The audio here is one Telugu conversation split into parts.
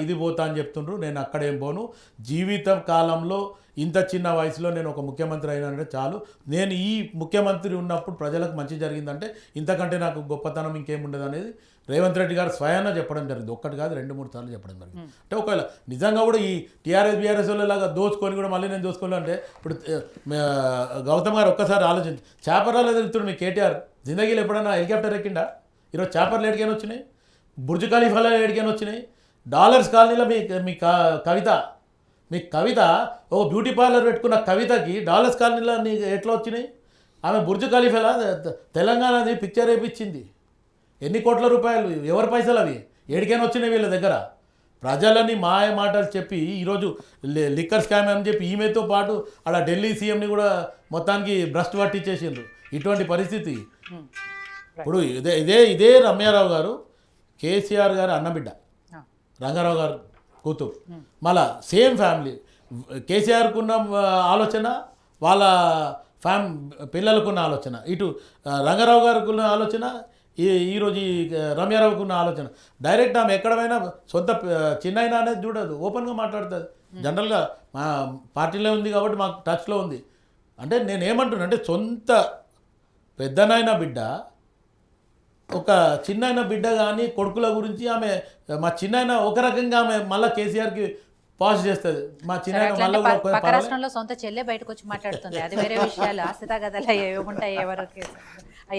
ఇది పోతా అని చెప్తుండ్రు. నేను అక్కడేం పోను. జీవితం కాలంలో ఇంత చిన్న వయసులో నేను ఒక ముఖ్యమంత్రి అయినానంటే చాలు. నేను ఈ ముఖ్యమంత్రి ఉన్నప్పుడు ప్రజలకు మంచి జరిగిందంటే ఇంతకంటే నాకు గొప్పతనం ఇంకేం ఉండదు అనేది రేవంత్ రెడ్డి గారు స్వయాన చెప్పడం జరిగింది. ఒక్కటి కాదు 2-3 సార్లు చెప్పడం జరిగింది. అంటే ఒకవేళ నిజంగా కూడా ఈ టీఆర్ఎస్ బీఆర్ఎస్ లాగా దోచుకొని కూడా మళ్ళీ నేను దోచుకోవాలి అంటే ఇప్పుడు గౌతమ్ గారు ఒక్కసారి ఆలోచించి చేపరాలు ఎదుగుతున్నాడు మీ కేటీఆర్ జిందగీలో ఎప్పుడైనా హెలికాప్టర్ ఎక్కిండా? ఈరోజు చేపర్లు ఎడికైనా వచ్చినాయి, బుర్జ్ ఖలీఫాలో ఎడికైనా వచ్చినాయి, డాలర్స్ కాలనీలో మీ కవిత ఓ బ్యూటీ పార్లర్ పెట్టుకున్న కవితకి డాలర్స్ కాలనీలో ఎట్లా వచ్చినాయి? ఆమె బుర్జ్ ఖలీఫాలో తెలంగాణది పిక్చర్ వేయించింది. ఎన్ని కోట్ల రూపాయలు, ఎవరి పైసలు అవి ఏడికైనా వచ్చినాయి వీళ్ళ దగ్గర? ప్రజలని మాయ మాటలు చెప్పి ఈరోజు లిక్కర్ స్కామ్ అని చెప్పి ఈమెతో పాటు అలా ఢిల్లీ సీఎంని కూడా మొత్తానికి భ్రష్టు పట్టించేసిండ్రు. ఇటువంటి పరిస్థితి ఇప్పుడు ఇదే రమ్యారావు గారు కేసీఆర్ గారు అన్నబిడ్డ, రంగారావు గారు కూతురు, మళ్ళా సేమ్ ఫ్యామిలీ. కేసీఆర్కున్న ఆలోచన వాళ్ళ పిల్లలకున్న ఆలోచన, ఇటు రంగారావు గారికి ఉన్న ఆలోచన, ఈరోజు ఈ రమ్యారావుకు ఉన్న ఆలోచన. డైరెక్ట్ ఆమె ఎక్కడైనా సొంత చిన్నైనా అనేది చూడదు, ఓపెన్గా మాట్లాడుతుంది. జనరల్గా మా పార్టీలో ఉంది కాబట్టి మాకు టచ్లో ఉంది. అంటే నేనేమంటున్నా అంటే సొంత పెద్దనైన బిడ్డ ఒక చిన్న బిడ్డ కానీ కొడుకుల గురించి ఆమె మా చిన్న ఒక రకంగా ఆమె మళ్ళీ కేసీఆర్కి పాస్ చేస్తుంది. మా చిన్న పక్క రాష్ట్రంలో సొంత చెల్లె బయటకు వచ్చి మాట్లాడుతుంది, అది వేరే విషయాలు. ఆస్తితా కథలు ఏముంటాయి,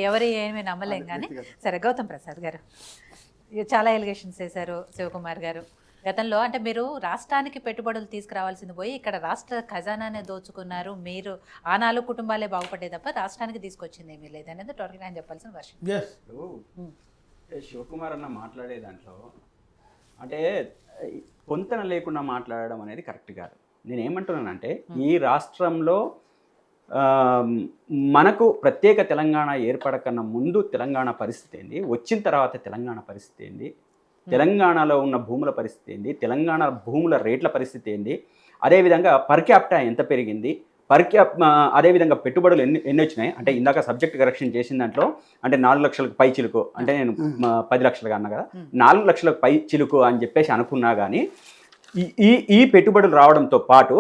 ఎవరు ఏమీ నమ్మలేం. కానీ సరే, గౌతమ్ ప్రసాద్ గారు చాలా ఎలిగేషన్స్ చేశారు శివకుమార్ గారు. గతంలో అంటే మీరు రాష్ట్రానికి పెట్టుబడులు తీసుకురావాల్సింది పోయి ఇక్కడ రాష్ట్ర ఖజానానే దోచుకున్నారు. మీరు ఆ 4 కుటుంబాలే బాగుపడే తప్ప రాష్ట్రానికి తీసుకొచ్చింది ఏమీ లేదనేది టోటల్గా ఆయన చెప్పాల్సిన వర్షం. శివకుమార్ అన్న మాట్లాడే దాంట్లో అంటే పొంతన లేకుండా మాట్లాడడం అనేది కరెక్ట్ కాదు. నేనేమంటున్నానంటే ఈ రాష్ట్రంలో మనకు ప్రత్యేక తెలంగాణ ఏర్పడకన్నా ముందు తెలంగాణ పరిస్థితి ఏంది, వచ్చిన తర్వాత తెలంగాణ పరిస్థితి ఏంది, తెలంగాణలో ఉన్న భూముల పరిస్థితి ఏంది, తెలంగాణ భూముల రేట్ల పరిస్థితి ఏంది, అదేవిధంగా పర్ క్యాపిటా ఎంత పెరిగింది, అదేవిధంగా పెట్టుబడులు ఎన్ని వచ్చినాయి. అంటే ఇందాక సబ్జెక్ట్ కరెక్షన్ చేసిన దాంట్లో అంటే 4 లక్షలకు పై చిలుకు, అంటే నేను 10 లక్షలుగా అన్నా కదా, 4 లక్షలకు పై చిలుకు అని చెప్పేసి అనుకున్నా. కానీ ఈ పెట్టుబడులు రావడంతో పాటు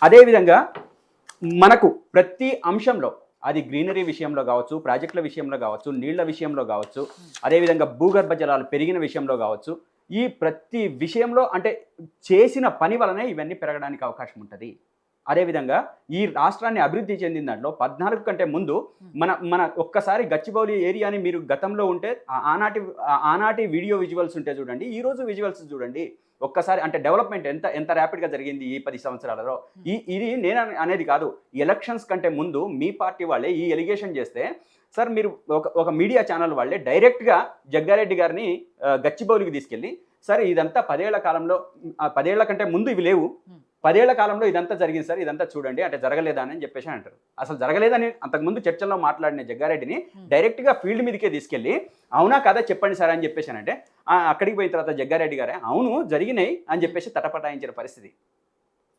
అదేవిధంగా మనకు ప్రతి అంశంలో, అది గ్రీనరీ విషయంలో కావచ్చు, ప్రాజెక్టుల విషయంలో కావచ్చు, నీళ్ల విషయంలో కావచ్చు, అదేవిధంగా భూగర్భ జలాలు పెరిగిన విషయంలో కావచ్చు, ఈ ప్రతి విషయంలో అంటే చేసిన పని వలనే ఇవన్నీ పెరగడానికి అవకాశం ఉంటుంది. అదేవిధంగా ఈ రాష్ట్రాన్ని అభివృద్ధి చెందిన దాంట్లో 14 కంటే ముందు మన ఒక్కసారి గచ్చిబౌలి ఏరియాని మీరు గతంలో ఉంటే ఆనాటి వీడియో విజువల్స్ ఉంటే చూడండి, ఈరోజు విజువల్స్ చూడండి ఒక్కసారి. అంటే డెవలప్మెంట్ ఎంత ర్యాపిడ్గా జరిగింది ఈ 10 సంవత్సరాలలో. ఇది నేను అనేది కాదు, ఎలక్షన్స్ కంటే ముందు మీ పార్టీ వాళ్ళే ఈ ఎలిగేషన్ చేస్తే, సార్ మీరు ఒక మీడియా ఛానల్ వాళ్ళే డైరెక్ట్గా జగ్గారెడ్డి గారిని గచ్చిబౌలికి తీసుకెళ్ళి, సార్ ఇదంతా 10 ఏళ్ల కాలంలో, 10 ఏళ్ల కంటే ముందు ఇవి లేవు, 10 ఏళ్ల కాలంలో ఇదంతా జరిగింది సార్, ఇదంతా చూడండి అంటే జరగలేదా అని చెప్పేసి అంటారు. అసలు జరగలేదని అంతకుముందు చర్చల్లో మాట్లాడిన జగ్గారెడ్డిని డైరెక్ట్గా ఫీల్డ్ మీదకే తీసుకెళ్ళి అవునా కదా చెప్పండి సార్ అని చెప్పేసానంటే, అక్కడికి పోయిన తర్వాత జగ్గారెడ్డి గారే అవును జరిగినాయి అని చెప్పేసి తటపటాయించిన పరిస్థితి.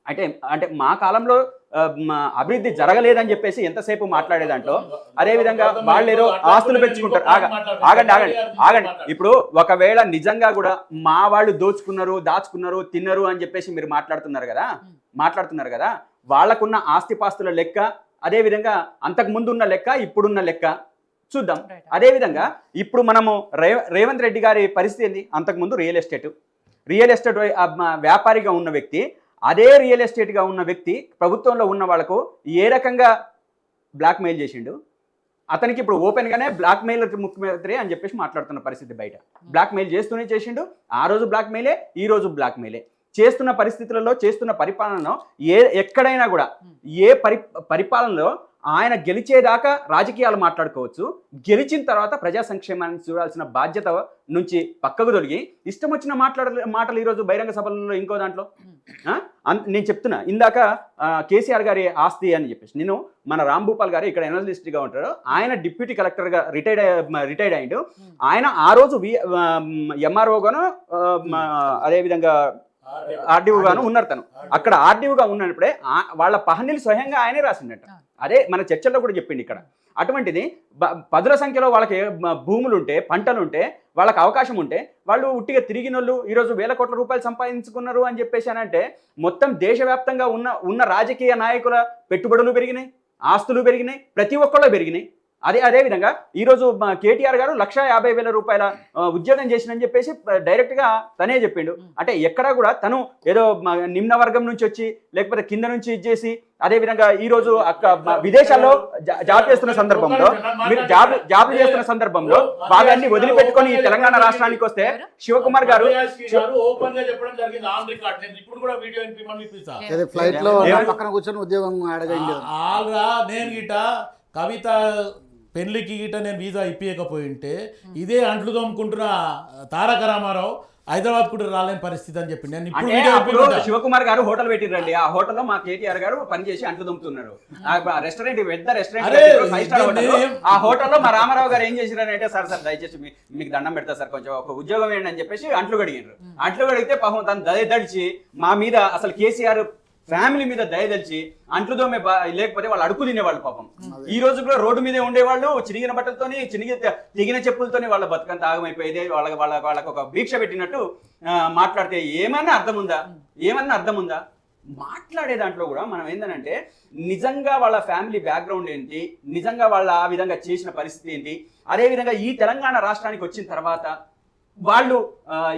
అంటే మా కాలంలో అభివృద్ధి జరగలేదని చెప్పేసి ఎంతసేపు మాట్లాడే దాంట్లో, అదేవిధంగా వాళ్ళు ఏదో ఆస్తులు పెంచుకుంటారు. ఆగండి. ఇప్పుడు ఒకవేళ నిజంగా కూడా మా వాళ్ళు దాచుకున్నారు తిన్నారు అని చెప్పేసి మీరు మాట్లాడుతున్నారు కదా, వాళ్ళకున్న ఆస్తిపాస్తుల లెక్క, అదేవిధంగా అంతకు ముందు ఉన్న లెక్క, ఇప్పుడున్న లెక్క చూద్దాం. అదేవిధంగా ఇప్పుడు మనము రేవంత్ రెడ్డి గారి పరిస్థితి ఏంది? అంతకుముందు రియల్ ఎస్టేట్ వ్యాపారిగా ఉన్న వ్యక్తి, అదే రియల్ ఎస్టేట్గా ఉన్న వ్యక్తి ప్రభుత్వంలో ఉన్న వాళ్ళకు ఏ రకంగా బ్లాక్మెయిల్ చేసిండు, అతనికి ఇప్పుడు ఓపెన్గానే బ్లాక్మెయిల్ ముఖ్యమంత్రి అని చెప్పేసి మాట్లాడుతున్న పరిస్థితి బయట. బ్లాక్మెయిల్ చేస్తూనే చేసిండు, ఆ రోజు బ్లాక్మెయిలే, ఈ రోజు బ్లాక్మెయిలే చేస్తున్న పరిస్థితులలో, చేస్తున్న పరిపాలనలో ఎక్కడైనా కూడా పరిపాలనలో ఆయన గెలిచేదాకా రాజకీయాలు మాట్లాడుకోవచ్చు, గెలిచిన తర్వాత ప్రజా సంక్షేమాన్ని చూడాల్సిన బాధ్యత నుంచి పక్కకు తొలగి ఇష్టం వచ్చిన మాటలు ఈరోజు బహిరంగ సభలలో ఇంకో దాంట్లో నేను చెప్తున్నా. ఇందాక కేసీఆర్ గారి ఆస్తి అని చెప్పేసి, నేను మన రామ్ భూపాల్ గారు ఇక్కడ ఎనలిస్ట్గా ఉంటారు, ఆయన డిప్యూటీ కలెక్టర్గా రిటైర్డ్ అయ్యిండు. ఆయన ఆ రోజు ఎంఆర్ఓగాను అదేవిధంగా ఆర్డీఓగాను ఉన్నారు తను. అక్కడ ఆర్డీఓగా ఉన్నప్పుడే వాళ్ళ పహనీలు స్వయంగా ఆయనే రాసిండట. అదే మన చర్చల్లో కూడా చెప్పింది ఇక్కడ. అటువంటిది పదుల సంఖ్యలో వాళ్ళకి భూములు ఉంటే, పంటలు ఉంటే, వాళ్ళకి అవకాశం ఉంటే వాళ్ళు ఉట్టిగా తిరిగినోళ్ళు ఈరోజు వేల కోట్ల రూపాయలు సంపాదించుకున్నారు అని చెప్పేసి అంటే మొత్తం దేశవ్యాప్తంగా ఉన్న రాజకీయ నాయకుల పెట్టుబడులు పెరిగినాయి, ఆస్తులు పెరిగినాయి, ప్రతి ఒక్కళ్ళు పెరిగినాయి. అదేవిధంగా ఈరోజు కేటీఆర్ గారు 1,50,000 రూపాయల ఉద్యోగం చేసినని చెప్పేసి డైరెక్ట్గా తనే చెప్పిండు. అంటే ఎక్కడా కూడా తను ఏదో నిమ్న వర్గం నుంచి వచ్చి లేకపోతే కింద నుంచి ఇచ్చేసి, అదేవిధంగా ఈరోజు విదేశాల్లో జాబ్ చేస్తున్న సందర్భంలో మీరు జాబ్ చేస్తున్న సందర్భంలో భాగాన్ని వదిలిపెట్టుకొని ఈ తెలంగాణ రాష్ట్రానికి వస్తే శివకుమార్ గారు ఓపెన్ గా చెప్పడం జరిగింది ఆన్ రికార్డ్. నేను ఇప్పుడు కూడా వీడియో వినిపిస్తాను. ఫ్లైట్ లో పక్కన కూర్చొని ఉద్యోగం అడగండి. నేను గిట కవిత పెళ్లికి గిట నేను వీసా ఇప్పియకపోయి ఉంటే ఇదే అంట్లు తోముకుంటున్న తారక రామారావు హైదరాబాద్ కూడా రాలేని పరిస్థితి అని చెప్పి నేను ఇప్పుడు శివకుమార్ గారు హోటల్ పెట్టిరండి. ఆ హోటల్లో మా కేటీఆర్ గారు పనిచేసి అంట్లు దుమ్ముతున్నారు. రెస్టారెంట్ పెద్ద రెస్టారెంట్ 5 స్టార్ హోటల్. ఆ హోటల్లో మా రామారావు గారు ఏం చేసిరంటే, సార్ దయచేసి మీకు దండం పెడతా సార్, కొంచెం ఒక ఉద్యోగం ఏంటి అని చెప్పేసి అంట్లు కడిగారు. అంట్లు కడిగితే పాపం తను దయదడిచి మా మీద అసలు కేసీఆర్ ఫ్యామిలీ మీద దయదలిచి అంట్లు దోమే లేకపోతే వాళ్ళు అడుగు తినేవాళ్ళు పాపం. ఈ రోజు కూడా రోడ్డు మీదే ఉండేవాళ్ళు, చిరిగిన బట్టలతోని తెగిన చెప్పులతోని వాళ్ళ బతుకంత ఆగమైపోయేది. వాళ్ళకి ఒక భిక్ష పెట్టినట్టు మాట్లాడితే ఏమన్నా అర్థం ఉందా? మాట్లాడే దాంట్లో కూడా మనం ఏంటంటే నిజంగా వాళ్ళ ఫ్యామిలీ బ్యాక్గ్రౌండ్ ఏంటి, నిజంగా వాళ్ళ ఆ విధంగా చేసిన పరిస్థితి ఏంటి, అదేవిధంగా ఈ తెలంగాణ రాష్ట్రానికి వచ్చిన తర్వాత వాళ్ళు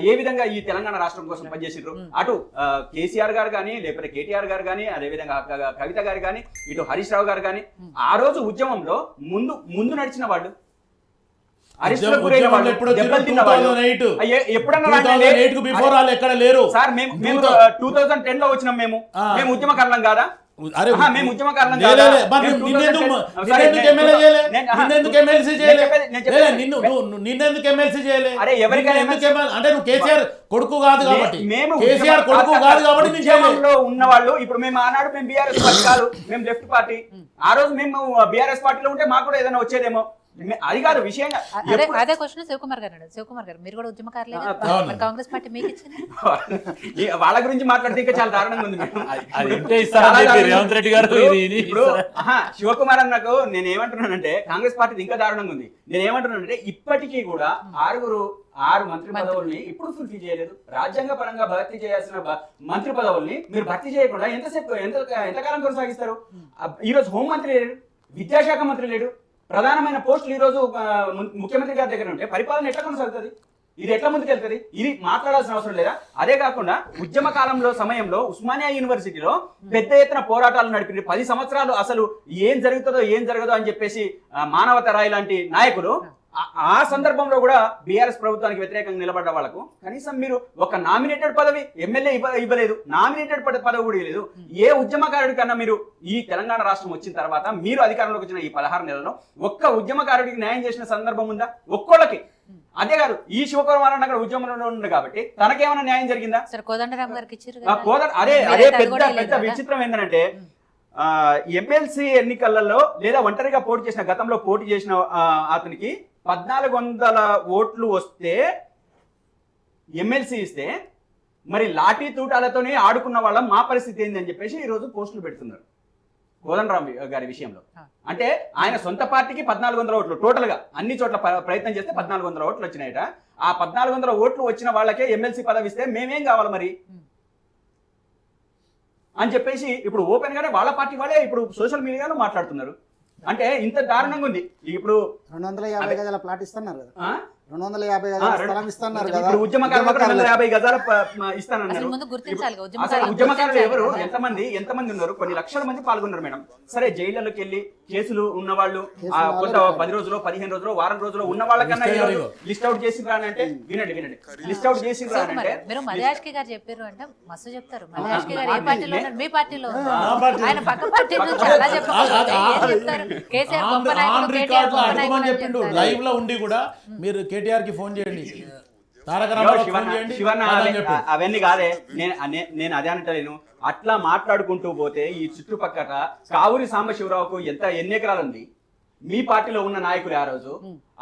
ఏ విధంగా ఈ తెలంగాణ రాష్ట్రం కోసం పనిచేసిండ్రు. అటు కేసీఆర్ గారు కానీ, లేకపోతే కేటీఆర్ గారు కానీ, అదేవిధంగా కవిత గారు కానీ, ఇటు హరీష్ రావు గారు కానీ ఆ రోజు ఉద్యమంలో ముందు నడిచిన వాళ్ళు, సార్ మేము 2010 లో వచ్చినాం. మేము ఉద్యమకారులం కాదా? మేము ఉద్యమకారులం కాదా? అరే ఎవరికైనా అంటే నువ్వు కేసీఆర్ కొడుకు కాదు కాబట్టి, కేసీఆర్ కొడుకు కాదు కాబట్టి ఉద్యమంలో ఉన్నవాళ్ళు ఇప్పుడు మేము ఆనాడు మేము బీఆర్ఎస్ పార్టీ కాదు, మేము లెఫ్ట్ పార్టీ. ఆ రోజు మేము బీఆర్ఎస్ పార్టీలో ఉంటే మాకు కూడా ఏదైనా వచ్చేదేమో. అది కాదు విషయంగా. అదే క్వశ్చన్ శివకుమార్ గారు మీరు కూడా ఉద్యమకారులే, కాంగ్రెస్ పార్టీ మీకు ఇచ్చింది. వాళ్ళ గురించి మాట్లాడితే ఇంకా చాలా దారుణంగా ఉంది. ఇప్పుడు శివకుమార్ అన్నకు నేను ఏమంటున్నానంటే కాంగ్రెస్ పార్టీ ఇంకా దారుణంగా ఉంది. నేను ఏమంటున్నానంటే ఇప్పటికీ కూడా 6 మంత్రి పదవుల్ని ఇప్పుడు ఫుల్ఫిల్ చేయలేదు. రాజ్యాంగ పరంగా భర్తీ చేయాల్సిన మంత్రి పదవుల్ని మీరు భర్తీ చేయకుండా ఎంతకాలం కొనసాగిస్తారు? ఈ రోజు హోంమంత్రి లేడు, విద్యాశాఖ మంత్రి లేడు, ప్రధానమైన పోస్టులు ఈ రోజు ముఖ్యమంత్రి గారి దగ్గర ఉంటే పరిపాలన ఎట్లా కొనసాగుతుంది? ఇది ఎట్లా ముందుకెళ్తుంది? ఇది మాట్లాడాల్సిన అవసరం లేదా? అదే కాకుండా ఉద్యమ కాలంలో సమయంలో ఉస్మానియా యూనివర్సిటీలో పెద్ద ఎత్తున పోరాటాలు నడిపి 10 సంవత్సరాలు అసలు ఏం జరుగుతుందో ఏం జరగదో అని చెప్పేసి మానవతరాయ్ లాంటి నాయకులు ఆ సందర్భంలో కూడా బీఆర్ఎస్ ప్రభుత్వానికి వ్యతిరేకంగా నిలబడ్డ వాళ్ళకు కనీసం మీరు ఒక నామినేటెడ్ పదవి ఎమ్మెల్యే ఇవ్వలేదు, నామినేటెడ్ పదవి కూడా ఇవ్వలేదు. ఏ ఉద్యమకారుడి కన్నా మీరు ఈ తెలంగాణ రాష్ట్రం వచ్చిన తర్వాత మీరు అధికారంలోకి వచ్చిన ఈ 16 నెలల్లో ఒక్క ఉద్యమకారుడికి న్యాయం చేసిన సందర్భం ఉందా? ఒక్కోళ్ళకి. అదే కాదు, ఈ శివకుమార్ అన్న కూడా ఉద్యమంలో ఉంది కాబట్టి తనకేమైనా న్యాయం జరిగిందా? అదే పెద్ద విచిత్రం ఏంటంటే ఎమ్మెల్సీ ఎన్నికలలో లేదా ఒంటరిగా గతంలో పోటీ చేసిన అతనికి 1400 ఓట్లు వస్తే ఎమ్మెల్సీ ఇస్తే మరి లాఠీ తూటాలతోనే ఆడుకున్న వాళ్ళ మా పరిస్థితి ఏంది అని చెప్పేసి ఈరోజు పోస్టులు పెడుతున్నారు కోదండరామ్ గారి విషయంలో. అంటే ఆయన సొంత పార్టీకి 1400 ఓట్లు టోటల్ గా అన్ని చోట్ల ప్రయత్నం చేస్తే 1400 ఓట్లు వచ్చినాయట. ఆ 1400 ఓట్లు వచ్చిన వాళ్ళకే ఎమ్మెల్సీ పదవి ఇస్తే మేమేం కావాలి మరి అని చెప్పేసి ఇప్పుడు ఓపెన్ గానే వాళ్ళ పార్టీ వాళ్ళే ఇప్పుడు సోషల్ మీడియాలో మాట్లాడుతున్నారు. అంటే ఇంత దారుణంగా ఉంది. ఇప్పుడు 250 గజాల ప్లాట్ ఇస్తున్నారు కదా, 250 గజాల స్థలం ఇస్తున్నారు కదా. ఇప్పుడు ఉద్యమకారులకు 250 గజాల ఇస్తానన్నారు. ఉద్యమకారులు ఎవరు? ఎంతమంది ఉన్నారు? కొన్ని లక్షల మంది పాల్గొన్నారు మేడం. సరే జైళ్ళకి వెళ్ళి కేసులు ఉన్న వాళ్ళు కొంత 10 రోజులు 15 రోజులు వారం రోజులు ఉన్న వాళ్ళకన్నా లిస్ట్ అవుట్ చేసి రానంటే వినండి లిస్ట్ అవుట్ చేసి రానంటే మీరు మల్యాష్కి గారు చెప్పారు అంటే మస్తు చెప్తారు. మల్యాష్కి గారు ఏ పార్టీలో ఉన్నారు? మీ పార్టీలో ఆయన పక్క పార్టీ చాలా చెప్తారు. చెప్పిండు లైవ్ లో ఉండి కూడా మీరు కేటీఆర్ కి ఫోన్ చేయండి, తారక రామారావు అవన్నీ కాదే. నేను అదే అంటలేను. అట్లా మాట్లాడుకుంటూ పోతే ఈ చుట్టుపక్కల కావూరి సాంబశివరావుకు ఎన్ని ఎకరాలు ఉంది, మీ పార్టీలో ఉన్న నాయకులు ఆ రోజు,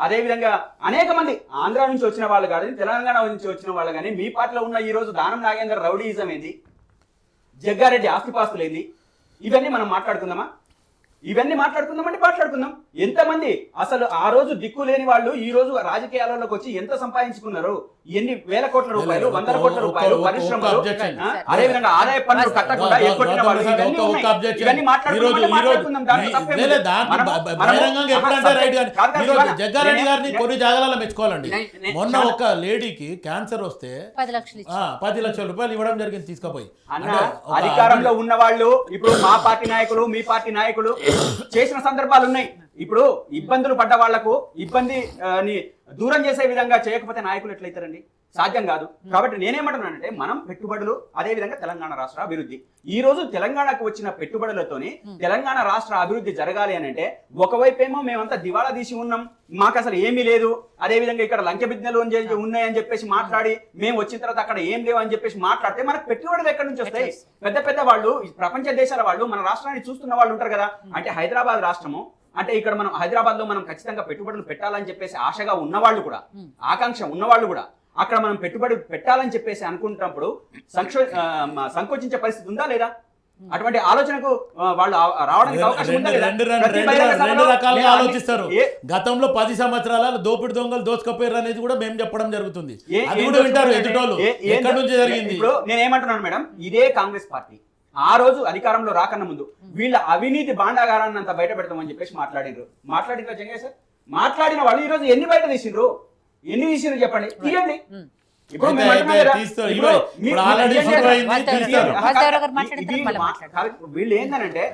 అదే విధంగా అనేక మంది ఆంధ్ర నుంచి వచ్చిన వాళ్ళు కానీ తెలంగాణ నుంచి వచ్చిన వాళ్ళు కానీ మీ పార్టీలో ఉన్న ఈ రోజు దానం నాగేందర్ రౌడీయిజం ఏంది, జగ్గారెడ్డి ఆస్తిపాస్తులు ఏంది, ఇవన్నీ మనం మాట్లాడుకుందామా? ఇవన్నీ మాట్లాడుకుందాం. ఎంతమంది అసలు ఆ రోజు దిక్కు లేని వాళ్ళు ఈ రోజు రాజకీయాలలోకి వచ్చి ఎంత సంపాదించుకున్నారు, ఎన్ని వేల కోట్ల రూపాయలు, వందల కోట్ల రూపాయలు పరిశ్రమలు, అదే విధంగా ఆదాయ పన్నులు కట్టకుండా ఎగ్గొట్టిన వాళ్ళు, ఇవన్నీ ఉన్నాయి. ఇవన్నీ మాట్లాడుకుందాం. దాంట్లో తప్పేం లేదు. జగ్గారెడ్డి గారిని కొన్ని జాగాలలో మెచ్చుకోవాలండి. మొన్న ఒక లేడీకి క్యాన్సర్ వస్తే 10 లక్షల రూపాయలు ఇవ్వడం జరిగింది తీసుకుపోయి. అన్న అధికారంలో ఉన్న వాళ్ళు ఇప్పుడు మా పార్టీ నాయకులు, మీ పార్టీ నాయకులు చేసిన సందర్భాలు ఉన్నాయి. ఇప్పుడు ఇబ్బందులు పడ్డ వాళ్లకు ఇబ్బంది దూరం చేసే విధంగా చేయకపోతే నాయకులు ఎట్లయితారండి? సాధ్యం కాదు. కాబట్టి నేనేమంటున్నానంటే మనం పెట్టుబడులు, అదే విధంగా తెలంగాణ రాష్ట్ర అభివృద్ధి, ఈ రోజు తెలంగాణకు వచ్చిన పెట్టుబడులతోని తెలంగాణ రాష్ట్ర అభివృద్ధి జరగాలి అని అంటే ఒకవైపేమో మేమంతా దివాళా తీసి ఉన్నాం, మాకు అసలు ఏమీ లేదు, అదే విధంగా ఇక్కడ లంచ బిజ్ఞలు ఉన్నాయని చెప్పేసి మాట్లాడి మేము వచ్చిన తర్వాత అక్కడ ఏం లేవు అని చెప్పేసి మాట్లాడితే మనకు పెట్టుబడులు ఎక్కడి నుంచి వస్తాయి? పెద్ద పెద్ద వాళ్ళు, ప్రపంచ దేశాల వాళ్ళు మన రాష్ట్రాన్ని చూస్తున్న వాళ్ళు ఉంటారు కదా. అంటే హైదరాబాద్ రాష్ట్రము అంటే ఇక్కడ మనం హైదరాబాద్ లో మనం ఖచ్చితంగా పెట్టుబడులు పెట్టాలని చెప్పేసి ఆశగా ఉన్నవాళ్ళు కూడా, ఆకాంక్ష ఉన్నవాళ్ళు కూడా అక్కడ మనం పెట్టుబడి పెట్టాలని చెప్పేసి అనుకుంటున్నప్పుడు సంకోచించే పరిస్థితి ఉందా లేదా? అటువంటి ఆలోచనకు వాళ్ళు రావడానికి అవకాశం ఉందా లేదా? రెండు రకాలుగా ఆలోచిస్తారు. గతంలో 10 సంవత్సరాల దోపిడి దొంగలు దోచుకపోయారు అనేది కూడా మేము చెప్పడం జరుగుతుంది. అది కూడా వింటారు ఎదుటోళ్ళు. ఎక్కడి నుంచి జరిగింది? ఇప్పుడు నేనేమంటున్నాను మేడం, ఇదే కాంగ్రెస్ పార్టీ ఆ రోజు అధికారంలో రాకన్నా ముందు వీళ్ళ అవినీతి భాండాగారాన్ని అంతా బయట పెడతామని చెప్పేసి మాట్లాడిన జంగయ్య సార్, మాట్లాడిన వాళ్ళు ఈ రోజు ఎన్ని బయట తీసిండ్రు చెప్పండి, తీయండి. ఇప్పుడు వీళ్ళు ఏంటంటే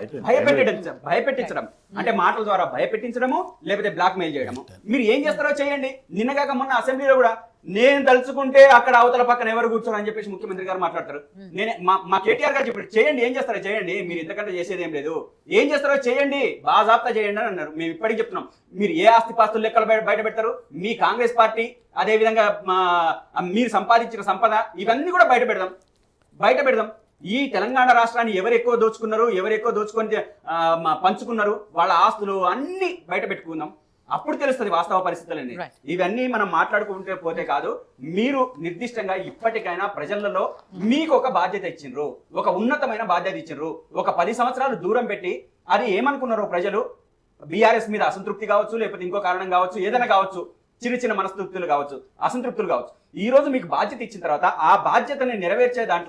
భయపెట్టించడం, అంటే మాటల ద్వారా భయపెట్టించడము, లేకపోతే బ్లాక్ మెయిల్ చేయడము. మీరు ఏం చేస్తారో చేయండి. నిన్నగాక మొన్న అసెంబ్లీలో కూడా నేను తలుచుకుంటే అక్కడ అవతల పక్కన ఎవరు కూర్చోరు అని చెప్పేసి ముఖ్యమంత్రి గారు మాట్లాడతారు. నేనే మా కేటీఆర్ గారు చెప్పారు, చేయండి, ఏం చేస్తారో చేయండి, మీరు ఇంతకంటే చేసేది ఏం లేదు, ఏం చేస్తారో చేయండి, బాజాబ్తా చేయండి అని అన్నారు. మేము ఇప్పటికీ చెప్తున్నాం, మీరు ఏ ఆస్తిపాస్తులు లెక్కలు బయట పెడతారు, మీ కాంగ్రెస్ పార్టీ అదే విధంగా మీరు సంపాదించిన సంపద, ఇవన్నీ కూడా బయట పెడదాం. ఈ తెలంగాణ రాష్ట్రాన్ని ఎవరు ఎక్కువ దోచుకొని పంచుకున్నారు, వాళ్ళ ఆస్తులు అన్ని బయట పెట్టుకుందాం. అప్పుడు తెలుస్తుంది వాస్తవ పరిస్థితులన్నీ. ఇవన్నీ మనం మాట్లాడుకుంటే పోతే కాదు. మీరు నిర్దిష్టంగా ఇప్పటికైనా ప్రజలలో మీకు ఒక బాధ్యత ఇచ్చిండ్రు, ఒక ఉన్నతమైన బాధ్యత ఇచ్చిండ్రు. ఒక 10 సంవత్సరాలు దూరం పెట్టి అది ఏమనుకున్నారో ప్రజలు, బీఆర్ఎస్ మీద అసంతృప్తి కావచ్చు, లేకపోతే ఇంకో కారణం కావచ్చు, ఏదైనా కావచ్చు, చిన్న మనస్తృప్తులు కావచ్చు, అసంతృప్తులు కావచ్చు. ఈ రోజు మీకు బాధ్యత ఇచ్చిన తర్వాత ఆ బాధ్యతని నెరవేర్చే దాంట్లో